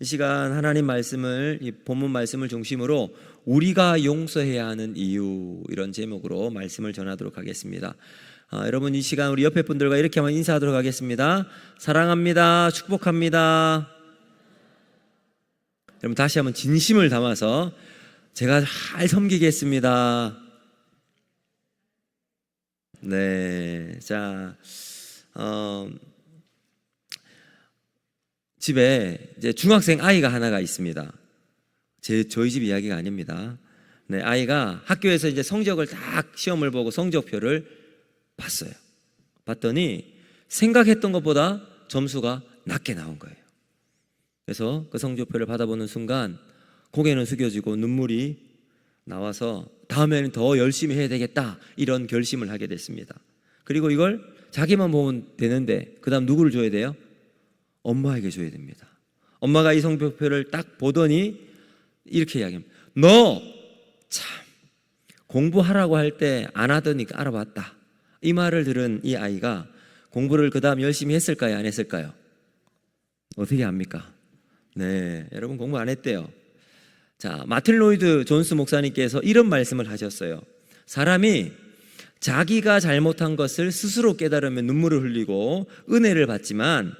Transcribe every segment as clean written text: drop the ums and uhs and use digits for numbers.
이 시간 하나님 말씀을, 이 본문 말씀을 중심으로 우리가 용서해야 하는 이유, 이런 제목으로 말씀을 전하도록 하겠습니다. 여러분, 이 시간 우리 옆에 분들과 이렇게 한번 인사하도록 하겠습니다. 사랑합니다. 축복합니다. 여러분, 다시 한번 진심을 담아서 제가 잘 섬기겠습니다. 네, 자, 집에 이제 중학생 아이가 하나가 있습니다. 저희 집 이야기가 아닙니다. 네, 아이가 학교에서 이제 성적을 딱 시험을 보고 성적표를 봤어요. 봤더니 생각했던 것보다 점수가 낮게 나온 거예요. 그래서 그 성적표를 받아보는 순간 고개는 숙여지고 눈물이 나와서 다음에는 더 열심히 해야 되겠다, 이런 결심을 하게 됐습니다. 그리고 이걸 자기만 보면 되는데 그 다음 누구를 줘야 돼요? 엄마에게 줘야 됩니다. 엄마가 이 성적표를 딱 보더니 이렇게 이야기합니다. 너 참 공부하라고 할 때 안 하더니까 알아봤다. 이 말을 들은 이 아이가 공부를 그 다음 열심히 했을까요? 안 했을까요? 어떻게 합니까? 네, 여러분 공부 안 했대요. 자, 마틴 로이드 존스 목사님께서 이런 말씀을 하셨어요. 사람이 자기가 잘못한 것을 스스로 깨달으면 눈물을 흘리고 은혜를 받지만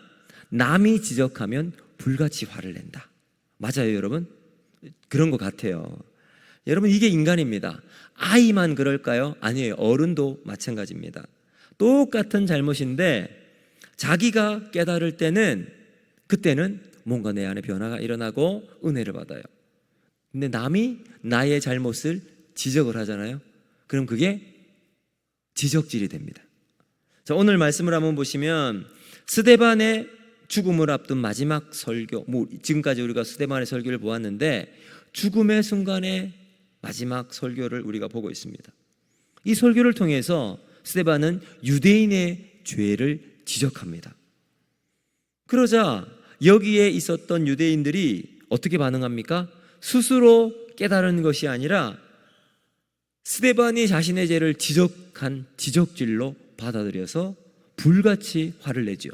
남이 지적하면 불같이 화를 낸다. 맞아요, 여러분? 그런 것 같아요. 여러분, 이게 인간입니다. 아이만 그럴까요? 아니에요. 어른도 마찬가지입니다. 똑같은 잘못인데 자기가 깨달을 때는, 그때는 뭔가 내 안에 변화가 일어나고 은혜를 받아요. 근데 남이 나의 잘못을 지적을 하잖아요. 그럼 그게 지적질이 됩니다. 자, 오늘 말씀을 한번 보시면 스데반의 죽음을 앞둔 마지막 설교, 지금까지 우리가 스데반의 설교를 보았는데 죽음의 순간에 마지막 설교를 우리가 보고 있습니다. 이 설교를 통해서 스데반은 유대인의 죄를 지적합니다. 그러자 여기에 있었던 유대인들이 어떻게 반응합니까? 스스로 깨달은 것이 아니라 스데반이 자신의 죄를 지적한 지적질로 받아들여서 불같이 화를 내죠.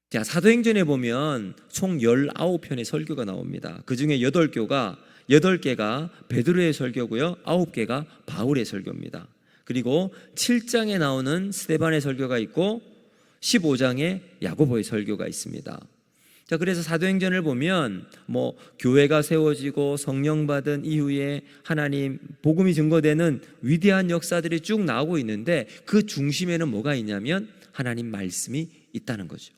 자, 사도행전에 보면 총 19편의 설교가 나옵니다. 그 중에 8개가 베드로의 설교고요, 9개가 바울의 설교입니다. 그리고 7장에 나오는 스데반의 설교가 있고 15장에 야고보의 설교가 있습니다. 자, 그래서 사도행전을 보면 교회가 세워지고 성령 받은 이후에 하나님 복음이 증거되는 위대한 역사들이 쭉 나오고 있는데 그 중심에는 뭐가 있냐면 하나님 말씀이 있다는 거죠.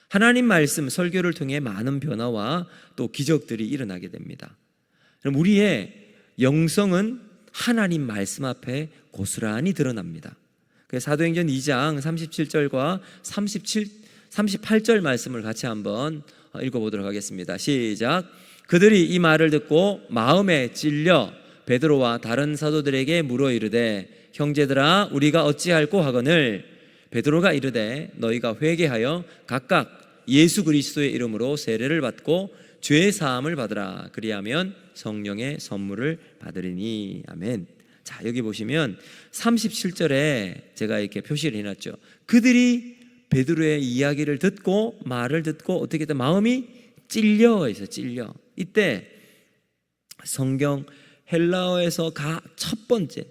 하나님 말씀 설교를 통해 많은 변화와 또 기적들이 일어나게 됩니다. 그럼 우리의 영성은 하나님 말씀 앞에 고스란히 드러납니다. 그래서 사도행전 2장 37절과 38절 말씀을 같이 한번 읽어보도록 하겠습니다. 시작. 그들이 이 말을 듣고 마음에 찔려 베드로와 다른 사도들에게 물어 이르되 형제들아 우리가 어찌할꼬 하거늘 베드로가 이르되 너희가 회개하여 각각 예수 그리스도의 이름으로 세례를 받고 죄 사함을 받으라. 그리하면 성령의 선물을 받으리니. 아멘. 자, 여기 보시면 37절에 제가 이렇게 표시를 해놨죠. 그들이 베드로의 이야기를 듣고 말을 듣고 어떻게 했다? 마음이 찔려 있어요. 찔려. 이때 성경 헬라어에서 첫 번째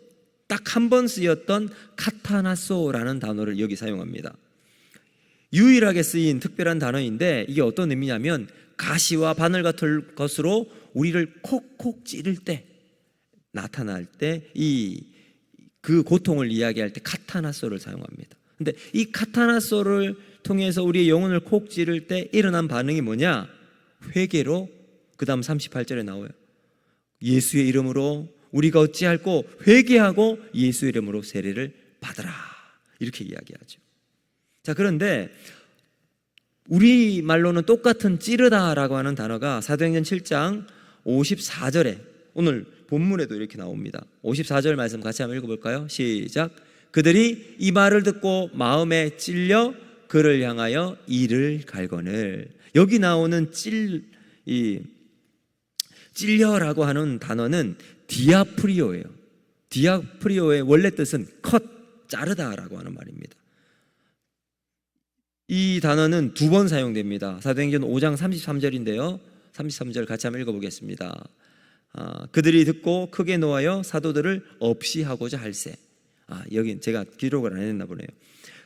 딱 한 번 쓰였던 카타나소라는 단어를 여기 사용합니다. 유일하게 쓰인 특별한 단어인데 이게 어떤 의미냐면 가시와 바늘 같은 것으로 우리를 콕콕 찌를 때, 나타날 때 그 고통을 이야기할 때 카타나소를 사용합니다. 근데 이 카타나소를 통해서 우리의 영혼을 콕 찌를 때 일어난 반응이 뭐냐? 회개로, 그 다음 38절에 나와요. 예수의 이름으로 우리가 어찌할꼬 회개하고 예수의 이름으로 세례를 받으라. 이렇게 이야기하죠. 자, 그런데 우리말로는 똑같은 찌르다라고 하는 단어가 사도행전 7장 54절에 오늘 본문에도 이렇게 나옵니다. 54절 말씀 같이 한번 읽어볼까요? 시작. 그들이 이 말을 듣고 마음에 찔려 그를 향하여 이를 갈거늘. 여기 나오는 찔려라고 하는 단어는 디아프리오예요. 디아프리오의 원래 뜻은 컷, 자르다라고 하는 말입니다. 이 단어는 두 번 사용됩니다. 사도행전 5장 33절인데요. 33절 같이 한번 읽어보겠습니다. 그들이 듣고 크게 노하여 사도들을 없이 하고자 할세. 여기 제가 기록을 안 했나 보네요.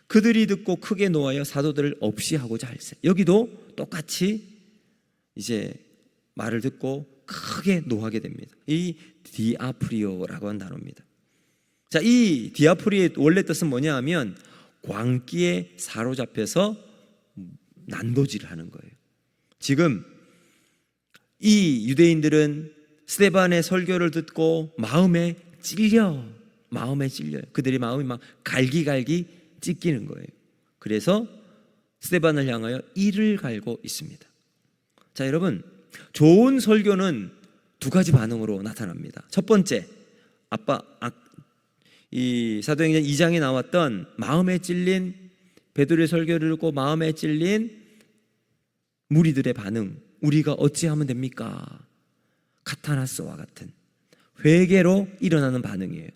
그들이 듣고 크게 노하여 사도들을 없이 하고자 할세. 여기도 똑같이 이제 말을 듣고 크게 노하게 됩니다. 이 디아프리오라고 하는 단어입니다. 자, 이 디아프리의 원래 뜻은 뭐냐 하면 광기에 사로잡혀서 난도질을 하는 거예요. 지금 이 유대인들은 스데반의 설교를 듣고 마음에 찔려요. 그들의 마음이 막 갈기갈기 찢기는 거예요. 그래서 스데반을 향하여 이를 갈고 있습니다. 자, 여러분, 좋은 설교는 두 가지 반응으로 나타납니다. 첫 번째, 이 사도행전 2장에 나왔던 마음에 찔린 베드로의 설교를 듣고 마음에 찔린 무리들의 반응, 우리가 어찌하면 됩니까? 카타나스와 같은 회개로 일어나는 반응이에요.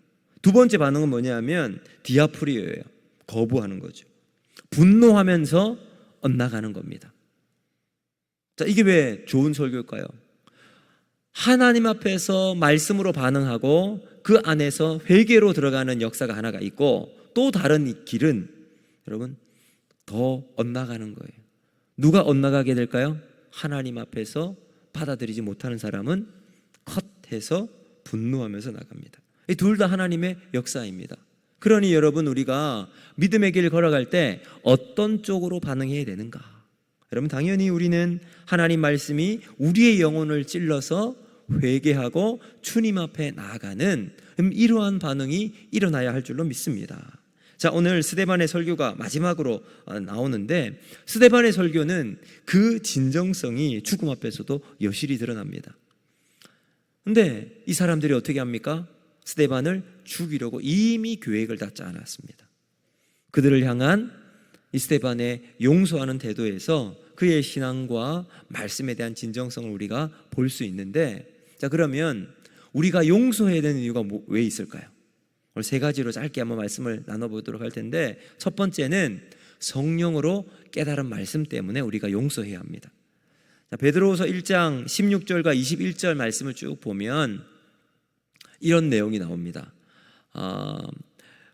두 번째 반응은 뭐냐면 디아프리오예요. 거부하는 거죠. 분노하면서 엇나가는 겁니다. 자, 이게 왜 좋은 설교일까요? 하나님 앞에서 말씀으로 반응하고 그 안에서 회개로 들어가는 역사가 하나가 있고, 또 다른 이 길은 여러분 더 엇나가는 거예요. 누가 엇나가게 될까요? 하나님 앞에서 받아들이지 못하는 사람은 컷해서 분노하면서 나갑니다. 이 둘 다 하나님의 역사입니다. 그러니 여러분, 우리가 믿음의 길 걸어갈 때 어떤 쪽으로 반응해야 되는가? 여러분, 당연히 우리는 하나님 말씀이 우리의 영혼을 찔러서 회개하고 주님 앞에 나아가는 이러한 반응이 일어나야 할 줄로 믿습니다. 자, 오늘 스데반의 설교가 마지막으로 나오는데, 스데반의 설교는 그 진정성이 죽음 앞에서도 여실히 드러납니다. 근데 이 사람들이 어떻게 합니까? 스데반을 죽이려고 이미 계획을 다 짜놨습니다. 그들을 향한 이 스데반의 용서하는 태도에서 그의 신앙과 말씀에 대한 진정성을 우리가 볼 수 있는데, 자, 그러면 우리가 용서해야 되는 이유가 왜 있을까요? 오늘 세 가지로 짧게 한번 말씀을 나눠보도록 할 텐데, 첫 번째는 성령으로 깨달은 말씀 때문에 우리가 용서해야 합니다. 자, 베드로후서 1장 16절과 21절 말씀을 쭉 보면 이런 내용이 나옵니다.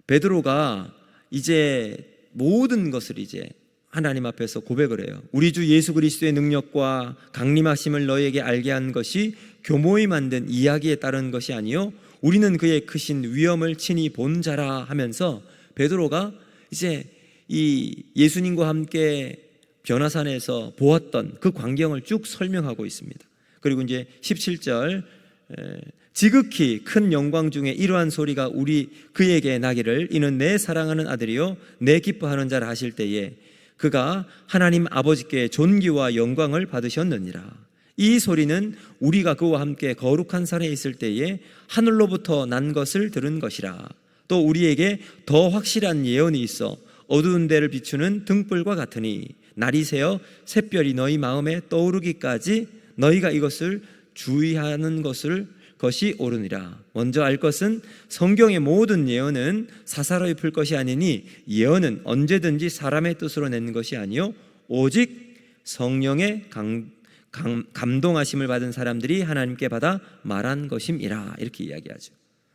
베드로가 이제 모든 것을 이제 하나님 앞에서 고백을 해요. 우리 주 예수 그리스도의 능력과 강림하심을 너희에게 알게 한 것이 교모히 만든 이야기에 따른 것이 아니요 우리는 그의 크신 위엄을 친히 본 자라 하면서 베드로가 이제 이 예수님과 함께 변화산에서 보았던 그 광경을 쭉 설명하고 있습니다. 그리고 이제 17절, 지극히 큰 영광 중에 이러한 소리가 그에게 나기를 이는 내 사랑하는 아들이요 내 기뻐하는 자라 하실 때에 그가 하나님 아버지께 존귀와 영광을 받으셨느니라. 이 소리는 우리가 그와 함께 거룩한 산에 있을 때에 하늘로부터 난 것을 들은 것이라. 또 우리에게 더 확실한 예언이 있어 어두운 데를 비추는 등불과 같으니 날이 새어 샛별이 너희 마음에 떠오르기까지 너희가 이것을 주의하는 것이 옳으니라. 먼저 알 것은 성경의 모든 예언은 사사로이 풀 것이 아니니 예언은 언제든지 사람의 뜻으로 낸 것이 아니요 오직 성령의 감동하심을 받은 사람들이 하나님께 받아 말한 것임이라. 이렇게 이야기하죠.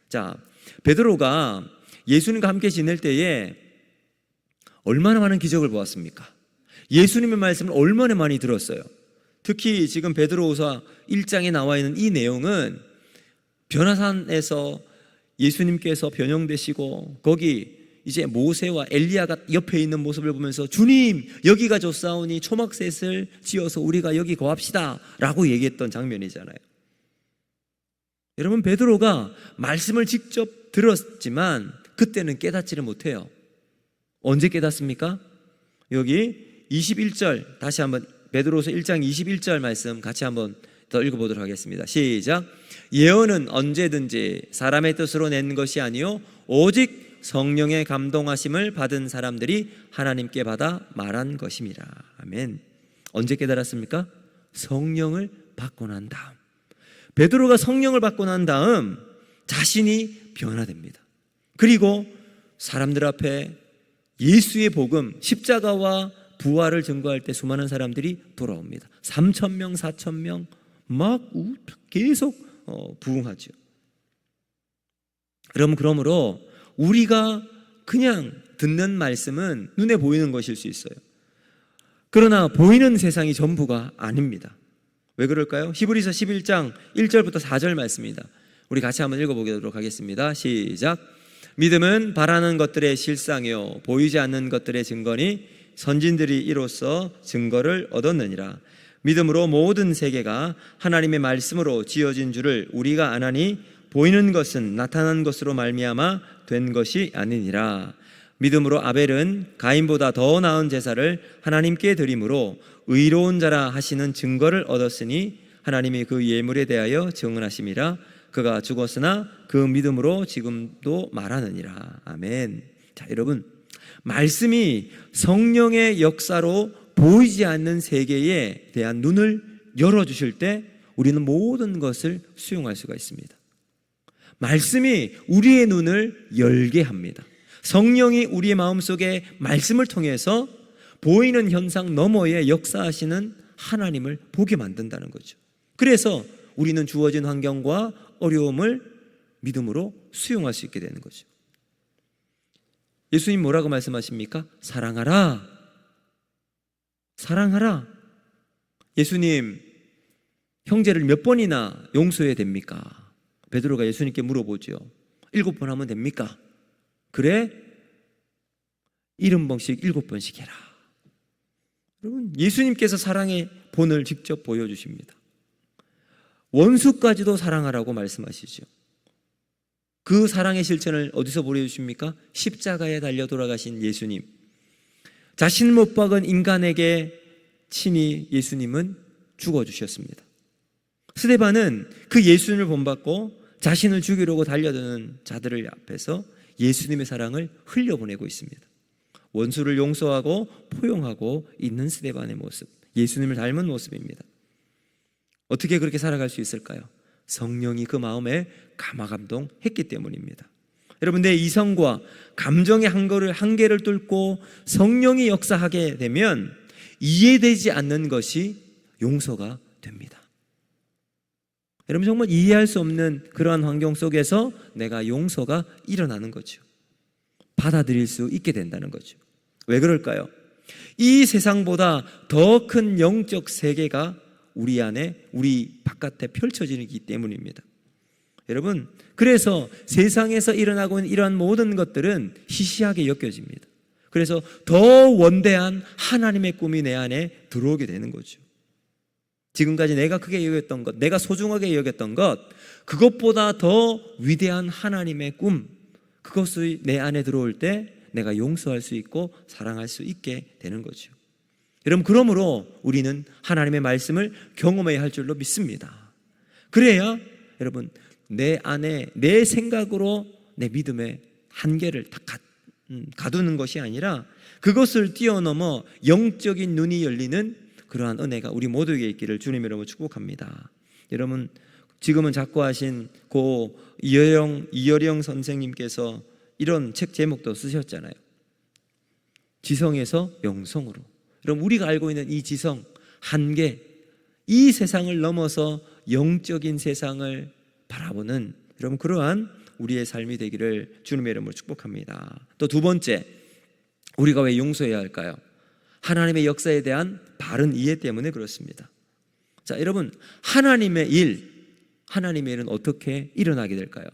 자, 베드로가 예수님과 함께 지낼 때에 얼마나 많은 기적을 보았습니까? 예수님의 말씀을 얼마나 많이 들었어요. 특히 지금 베드로후서 1장에 나와 있는 이 내용은 변화산에서 예수님께서 변형되시고 거기 이제 모세와 엘리야가 옆에 있는 모습을 보면서 주님 여기가 좋사오니 초막셋을 지어서 우리가 여기 거합시다 라고 얘기했던 장면이잖아요. 여러분, 베드로가 말씀을 직접 들었지만 그때는 깨닫지를 못해요. 언제 깨닫습니까? 여기 21절 다시 한번 베드로서 1장 21절 말씀 같이 한번 더 읽어보도록 하겠습니다. 시작. 예언은 언제든지 사람의 뜻으로 낸 것이 아니요 오직 성령의 감동하심을 받은 사람들이 하나님께 받아 말한 것임이라. 아멘. 언제 깨달았습니까? 성령을 받고 난 다음. 베드로가 성령을 받고 난 다음 자신이 변화됩니다. 그리고 사람들 앞에 예수의 복음, 십자가와 부활을 증거할 때 수많은 사람들이 돌아옵니다. 3,000명, 4,000명 막 계속 부흥하죠. 여러분, 그러므로 우리가 그냥 듣는 말씀은 눈에 보이는 것일 수 있어요. 그러나 보이는 세상이 전부가 아닙니다. 왜 그럴까요? 히브리서 11장 1절부터 4절 말씀입니다. 우리 같이 한번 읽어보도록 하겠습니다. 시작. 믿음은 바라는 것들의 실상이요 보이지 않는 것들의 증거니 선진들이 이로써 증거를 얻었느니라. 믿음으로 모든 세계가 하나님의 말씀으로 지어진 줄을 우리가 아나니 보이는 것은 나타난 것으로 말미암아 된 것이 아니니라. 믿음으로 아벨은 가인보다 더 나은 제사를 하나님께 드림으로 의로운 자라 하시는 증거를 얻었으니 하나님이 그 예물에 대하여 증언하심이라. 그가 죽었으나 그 믿음으로 지금도 말하느니라. 아멘. 자, 여러분, 말씀이 성령의 역사로 보이지 않는 세계에 대한 눈을 열어주실 때 우리는 모든 것을 수용할 수가 있습니다. 말씀이 우리의 눈을 열게 합니다. 성령이 우리의 마음속에 말씀을 통해서 보이는 현상 너머에 역사하시는 하나님을 보게 만든다는 거죠. 그래서 우리는 주어진 환경과 어려움을 믿음으로 수용할 수 있게 되는 거죠. 예수님 뭐라고 말씀하십니까? 사랑하라. 사랑하라. 예수님, 형제를 몇 번이나 용서해야 됩니까? 베드로가 예수님께 물어보죠. 7번 하면 됩니까? 그래? 70번씩 7번씩 해라. 여러분, 예수님께서 사랑의 본을 직접 보여주십니다. 원수까지도 사랑하라고 말씀하시죠. 그 사랑의 실천을 어디서 보여주십니까? 십자가에 달려 돌아가신 예수님. 자신을 못 박은 인간에게 친히 예수님은 죽어주셨습니다. 스데반은 그 예수님을 본받고 자신을 죽이려고 달려드는 자들을 앞에서 예수님의 사랑을 흘려보내고 있습니다. 원수를 용서하고 포용하고 있는 스데반의 모습, 예수님을 닮은 모습입니다. 어떻게 그렇게 살아갈 수 있을까요? 성령이 그 마음에 감화감동했기 때문입니다. 여러분, 내 이성과 감정의 한계를 뚫고 성령이 역사하게 되면 이해되지 않는 것이 용서가 됩니다. 여러분, 정말 이해할 수 없는 그러한 환경 속에서 내가 용서가 일어나는 거죠. 받아들일 수 있게 된다는 거죠. 왜 그럴까요? 이 세상보다 더 큰 영적 세계가 우리 안에, 우리 바깥에 펼쳐지기 때문입니다. 여러분, 그래서 세상에서 일어나고 있는 이러한 모든 것들은 희시하게 여겨집니다. 그래서 더 원대한 하나님의 꿈이 내 안에 들어오게 되는 거죠. 지금까지 내가 크게 여겼던 것, 내가 소중하게 여겼던 것, 그것보다 더 위대한 하나님의 꿈, 그것이 내 안에 들어올 때 내가 용서할 수 있고 사랑할 수 있게 되는 거죠. 여러분, 그러므로 우리는 하나님의 말씀을 경험해야 할 줄로 믿습니다. 그래야 여러분, 내 안에 내 생각으로 내 믿음의 한계를 다 가두는 것이 아니라 그것을 뛰어넘어 영적인 눈이 열리는 그러한 은혜가 우리 모두에게 있기를 주님 이름으로 축복합니다. 여러분, 지금은 작고하신 고 이여령 선생님께서 이런 책 제목도 쓰셨잖아요. 지성에서 영성으로. 여러분, 우리가 알고 있는 이 지성, 한계, 이 세상을 넘어서 영적인 세상을 바라보는 여러분, 그러한 우리의 삶이 되기를 주님의 이름으로 축복합니다. 또 두 번째, 우리가 왜 용서해야 할까요? 하나님의 역사에 대한 바른 이해 때문에 그렇습니다. 자, 여러분, 하나님의 일은 어떻게 일어나게 될까요?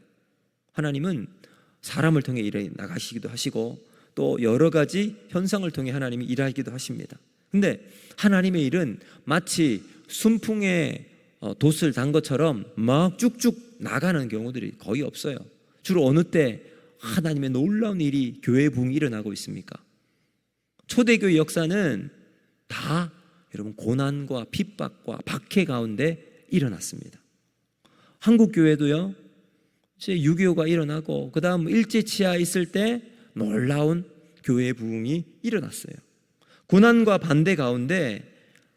하나님은 사람을 통해 일해 나가시기도 하시고 또 여러 가지 현상을 통해 하나님이 일하기도 하십니다. 근데 하나님의 일은 마치 순풍에 돛을 단 것처럼 막 쭉쭉 나가는 경우들이 거의 없어요. 주로 어느 때 하나님의 놀라운 일이 교회 부흥이 일어나고 있습니까? 초대교회 역사는 다 여러분 고난과 핍박과 박해 가운데 일어났습니다. 한국 교회도요, 이제 6.25가 일어나고 그 다음 일제치하 있을 때 놀라운 교회 부흥이 일어났어요. 고난과 반대 가운데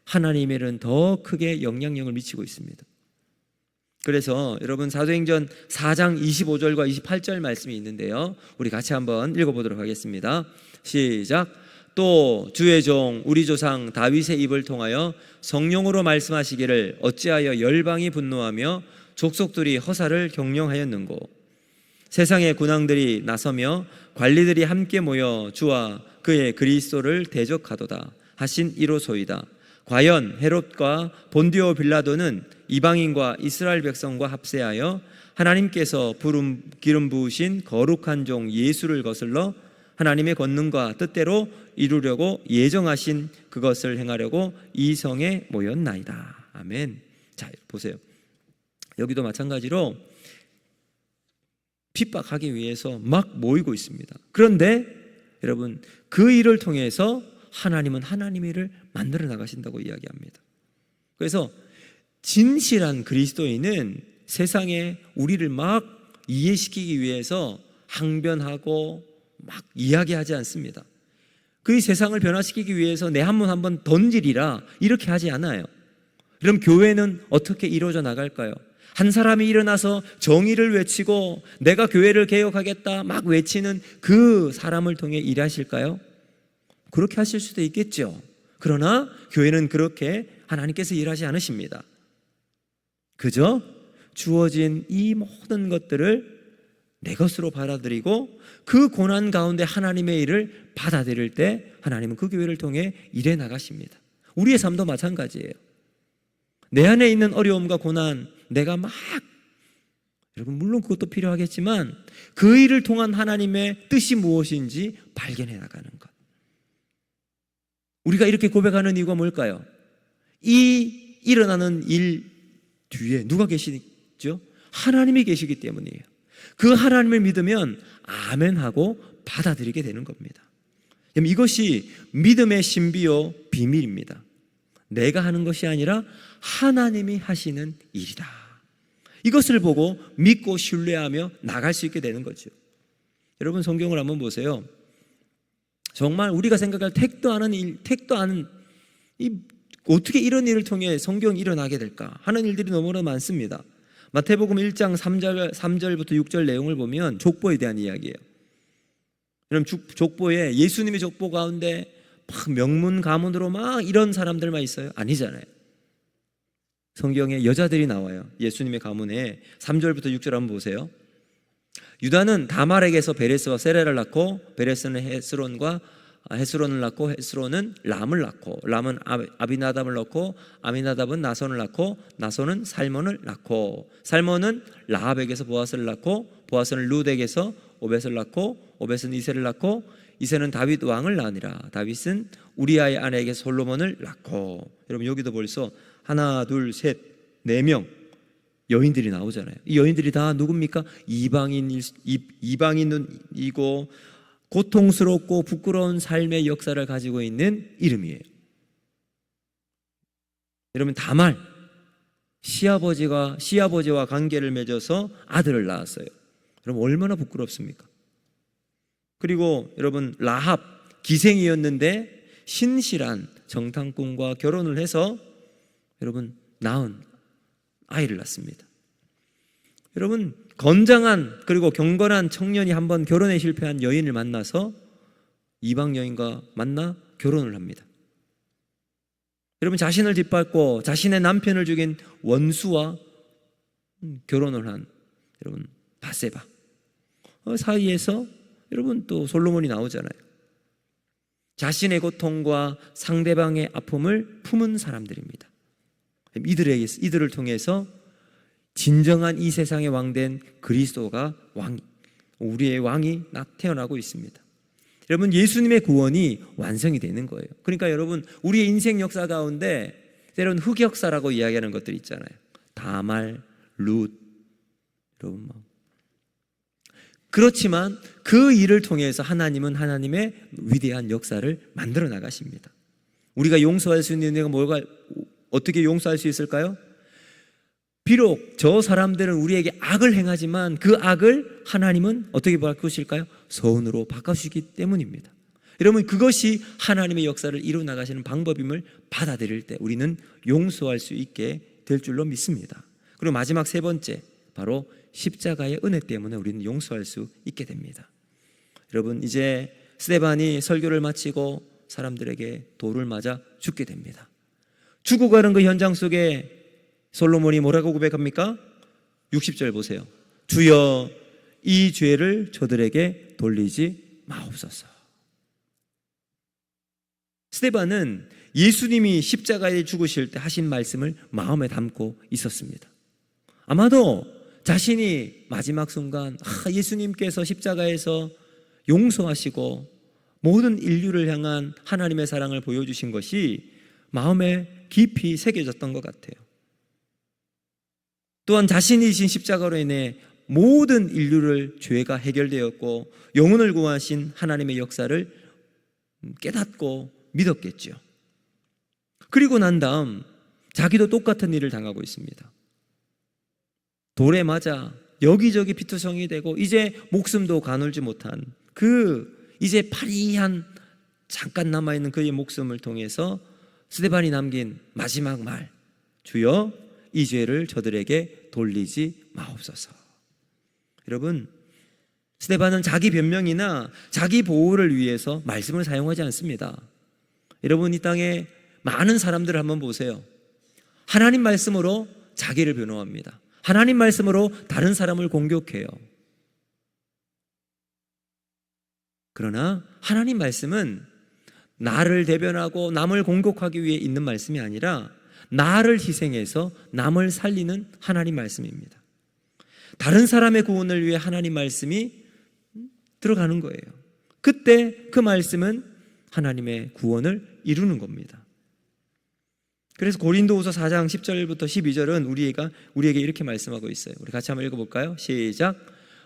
하나님의 일은 더 크게 영향력을 미치고 있습니다. 그래서 여러분, 사도행전 4장 25절과 28절 말씀이 있는데요, 우리 같이 한번 읽어보도록 하겠습니다. 시작. 또 주의 종 우리 조상 다윗의 입을 통하여 성령으로 말씀하시기를 어찌하여 열방이 분노하며 족속들이 허사를 경영하였는고. 세상의 군왕들이 나서며 관리들이 함께 모여 주와 그의 그리스도를 대적하도다 하신 이로소이다. 과연 헤롯과 본디오 빌라도는 이방인과 이스라엘 백성과 합세하여 하나님께서 기름 부으신 거룩한 종 예수를 거슬러 하나님의 권능과 뜻대로 이루려고 예정하신 그것을 행하려고 이 성에 모였나이다. 아멘. 자, 보세요. 여기도 마찬가지로 핍박하기 위해서 막 모이고 있습니다. 그런데 여러분, 그 일을 통해서 하나님은 하나님의 일을 만들어 나가신다고 이야기합니다. 그래서 진실한 그리스도인은 세상에 우리를 막 이해시키기 위해서 항변하고 막 이야기하지 않습니다. 그 세상을 변화시키기 위해서 내 한 번 한 번 던지리라 이렇게 하지 않아요. 그럼 교회는 어떻게 이루어져 나갈까요? 한 사람이 일어나서 정의를 외치고 내가 교회를 개혁하겠다 막 외치는 그 사람을 통해 일하실까요? 그렇게 하실 수도 있겠죠. 그러나 교회는 그렇게 하나님께서 일하지 않으십니다. 그저 주어진 이 모든 것들을 내 것으로 받아들이고 그 고난 가운데 하나님의 일을 받아들일 때 하나님은 그 교회를 통해 일해 나가십니다. 우리의 삶도 마찬가지예요. 내 안에 있는 어려움과 고난, 내가 막, 여러분 물론 그것도 필요하겠지만 그 일을 통한 하나님의 뜻이 무엇인지 발견해 나가는 것. 우리가 이렇게 고백하는 이유가 뭘까요? 이 일어나는 일 뒤에 누가 계시죠? 하나님이 계시기 때문이에요. 그 하나님을 믿으면 아멘하고 받아들이게 되는 겁니다. 이것이 믿음의 신비요 비밀입니다. 내가 하는 것이 아니라 하나님이 하시는 일이다. 이것을 보고 믿고 신뢰하며 나갈 수 있게 되는 거죠. 여러분 성경을 한번 보세요. 정말 우리가 생각할 택도 않은 어떻게 이런 일을 통해 성경이 일어나게 될까 하는 일들이 너무나 많습니다. 마태복음 1장 3절부터 6절 내용을 보면 족보에 대한 이야기예요. 그럼 족보에 예수님의 족보 가운데 막 명문 가문으로 막 이런 사람들만 있어요? 아니잖아요. 성경에 여자들이 나와요. 예수님의 가문에 3절부터 6절 한번 보세요. 유다는 다말에게서 베레스와 세레를 낳고 베레스는 헤스론을 낳고 헤스론은 람을 낳고 람은 아비나답을 낳고 아미나답은 나손을 낳고 나손은 살몬을 낳고 살몬은 라합에게서 보아스를 낳고 보아스는 룻에게서 오벳을 낳고 오벳은 이새를 낳고 이새는 다윗 왕을 낳으니라. 다윗은 우리아의 아내에게 솔로몬을 낳고. 여러분 여기도 벌써 하나 둘 셋 네 명 여인들이 나오잖아요. 이 여인들이 다 누굽니까? 이방인이고 고통스럽고 부끄러운 삶의 역사를 가지고 있는 이름이에요. 여러분 다말 시아버지와 관계를 맺어서 아들을 낳았어요. 여러분 얼마나 부끄럽습니까? 그리고 여러분 라합 기생이었는데 신실한 정탐꾼과 결혼을 해서 여러분 낳은 아이를 낳습니다. 여러분 건장한 그리고 경건한 청년이 한번 결혼에 실패한 여인을 만나서 이방 여인과 만나 결혼을 합니다. 여러분 자신을 짓밟고 자신의 남편을 죽인 원수와 결혼을 한 여러분 바세바 사이에서 여러분 또 솔로몬이 나오잖아요. 자신의 고통과 상대방의 아픔을 품은 사람들입니다. 이들을 통해서 진정한 이 세상의 왕된 그리스도가 우리의 왕이 태어나고 있습니다. 여러분 예수님의 구원이 완성이 되는 거예요. 그러니까 여러분 우리의 인생 역사 가운데 때로는 흑역사라고 이야기하는 것들이 있잖아요. 다말, 룻, 여러분 그렇지만 그 일을 통해서 하나님은 하나님의 위대한 역사를 만들어 나가십니다. 우리가 용서할 수 있는 의미가 어떻게 용서할 수 있을까요? 비록 저 사람들은 우리에게 악을 행하지만 그 악을 하나님은 어떻게 바꾸실까요? 선으로 바꿔주시기 때문입니다. 여러분 그것이 하나님의 역사를 이루어 나가시는 방법임을 받아들일 때 우리는 용서할 수 있게 될 줄로 믿습니다. 그리고 마지막 세 번째 바로 십자가의 은혜 때문에 우리는 용서할 수 있게 됩니다. 여러분 이제 스데반이 설교를 마치고 사람들에게 돌을 맞아 죽게 됩니다. 죽어가는 그 현장 속에 솔로몬이 뭐라고 고백합니까? 60절 보세요. 주여 이 죄를 저들에게 돌리지 마옵소서. 스데반은 예수님이 십자가에 죽으실 때 하신 말씀을 마음에 담고 있었습니다. 아마도 자신이 마지막 순간 예수님께서 십자가에서 용서하시고 모든 인류를 향한 하나님의 사랑을 보여주신 것이 마음에 깊이 새겨졌던 것 같아요. 또한 자신이 지신 십자가로 인해 모든 인류를 죄가 해결되었고 영혼을 구하신 하나님의 역사를 깨닫고 믿었겠죠. 그리고 난 다음 자기도 똑같은 일을 당하고 있습니다. 돌에 맞아 여기저기 피투성이 되고 이제 목숨도 가눌지 못한 이제 파리한 잠깐 남아있는 그의 목숨을 통해서 스데반이 남긴 마지막 말, 주여 이 죄를 저들에게 돌리지 마옵소서. 여러분, 스데반은 자기 변명이나 자기 보호를 위해서 말씀을 사용하지 않습니다. 여러분, 이 땅에 많은 사람들을 한번 보세요. 하나님 말씀으로 자기를 변호합니다. 하나님 말씀으로 다른 사람을 공격해요. 그러나 하나님 말씀은 나를 대변하고 남을 공격하기 위해 있는 말씀이 아니라 나를 희생해서 남을 살리는 하나님 말씀입니다. 다른 사람의 구원을 위해 하나님 말씀이 들어가는 거예요. 그때 그 말씀은 하나님의 구원을 이루는 겁니다. 그래서 고린도후서 4장 10절부터 12절은 우리에게 이렇게 말씀하고 있어요. 우리 같이 한번 읽어볼까요? 시작.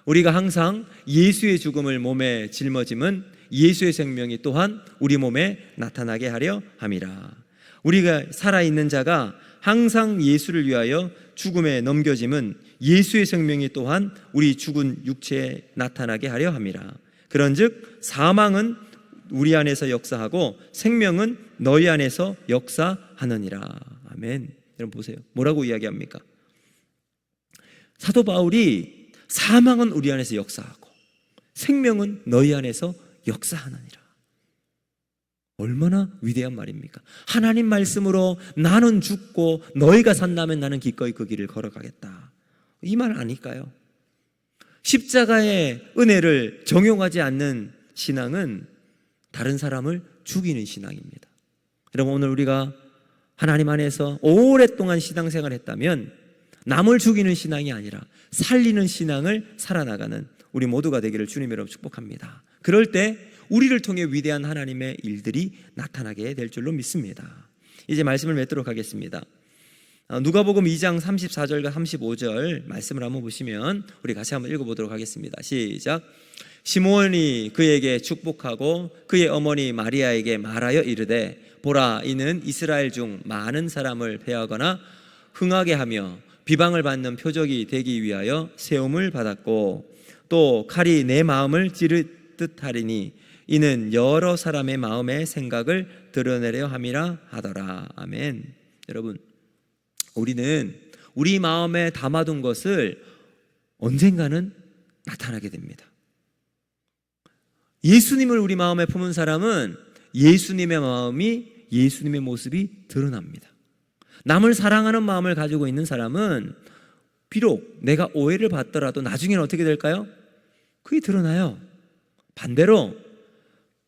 우리가 항상 예수의 죽음을 몸에 짊어짐은 예수의 생명이 또한 우리 몸에 나타나게 하려 함이라. 우리가 살아있는 자가 항상 예수를 위하여 죽음에 넘겨짐은 예수의 생명이 또한 우리 죽은 육체에 나타나게 하려 함이라. 그런즉 사망은 우리 안에서 역사하고 생명은 너희 안에서 역사하느니라. 아멘. 여러분 보세요. 뭐라고 이야기합니까? 사도 바울이 사망은 우리 안에서 역사하고 생명은 너희 안에서 역사하느니라. 얼마나 위대한 말입니까? 하나님 말씀으로 나는 죽고 너희가 산다면 나는 기꺼이 그 길을 걸어가겠다. 이 말 아닐까요? 십자가의 은혜를 정용하지 않는 신앙은 다른 사람을 죽이는 신앙입니다. 여러분, 오늘 우리가 하나님 안에서 오랫동안 신앙생활을 했다면 남을 죽이는 신앙이 아니라 살리는 신앙을 살아나가는 우리 모두가 되기를 주님 여러분 축복합니다. 그럴 때 우리를 통해 위대한 하나님의 일들이 나타나게 될 줄로 믿습니다. 이제 말씀을 맺도록 하겠습니다. 누가복음 2장 34절과 35절 말씀을 한번 보시면 우리 같이 한번 읽어보도록 하겠습니다. 시작. 시몬이 그에게 축복하고 그의 어머니 마리아에게 말하여 이르되 보라, 이는 이스라엘 중 많은 사람을 패하거나 흥하게 하며 비방을 받는 표적이 되기 위하여 세움을 받았고 또 칼이 내 마음을 찌를 듯하리니 이는 여러 사람의 마음의 생각을 드러내려 함이라 하더라. 아멘. 여러분, 우리는 우리 마음에 담아둔 것을 언젠가는 나타나게 됩니다. 예수님을 우리 마음에 품은 사람은 예수님의 마음이, 예수님의 모습이 드러납니다. 남을 사랑하는 마음을 가지고 있는 사람은 비록 내가 오해를 받더라도 나중에는 어떻게 될까요? 그게 드러나요. 반대로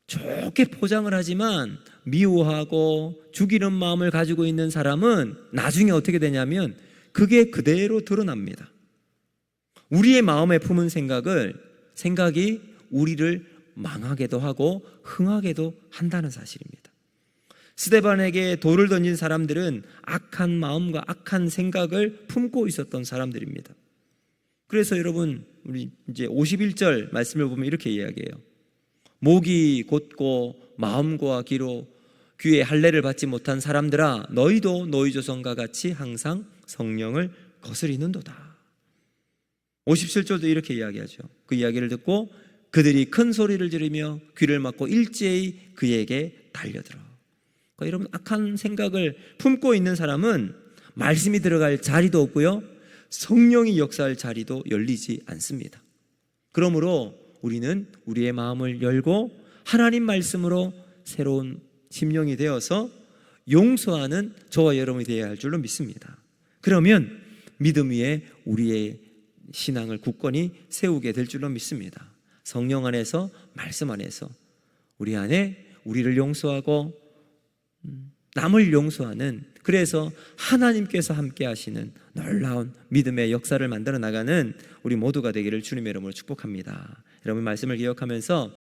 좋게 포장을 하지만 미워하고 죽이는 마음을 가지고 있는 사람은 나중에 어떻게 되냐면 그게 그대로 드러납니다. 우리의 마음에 품은 생각이 우리를 망하게도 하고 흥하게도 한다는 사실입니다. 스데반에게 돌을 던진 사람들은 악한 마음과 악한 생각을 품고 있었던 사람들입니다. 그래서 여러분, 우리 이제 51절 말씀을 보면 이렇게 이야기해요. 목이 곧고 마음과 귀로 귀에 할례를 받지 못한 사람들아, 너희도 너희 조상과 같이 항상 성령을 거스리는도다. 57절도 이렇게 이야기하죠. 그 이야기를 듣고 그들이 큰 소리를 지르며 귀를 막고 일제히 그에게 달려들어. 그러니까 여러분, 악한 생각을 품고 있는 사람은 말씀이 들어갈 자리도 없고요, 성령이 역사할 자리도 열리지 않습니다. 그러므로 우리는 우리의 마음을 열고 하나님 말씀으로 새로운 심령이 되어서 용서하는 저와 여러분이 되어야 할 줄로 믿습니다. 그러면 믿음 위에 우리의 신앙을 굳건히 세우게 될 줄로 믿습니다. 성령 안에서, 말씀 안에서 우리 안에 우리를 용서하고 남을 용서하는, 그래서 하나님께서 함께 하시는 놀라운 믿음의 역사를 만들어 나가는 우리 모두가 되기를 주님의 이름으로 축복합니다. 여러분, 말씀을 기억하면서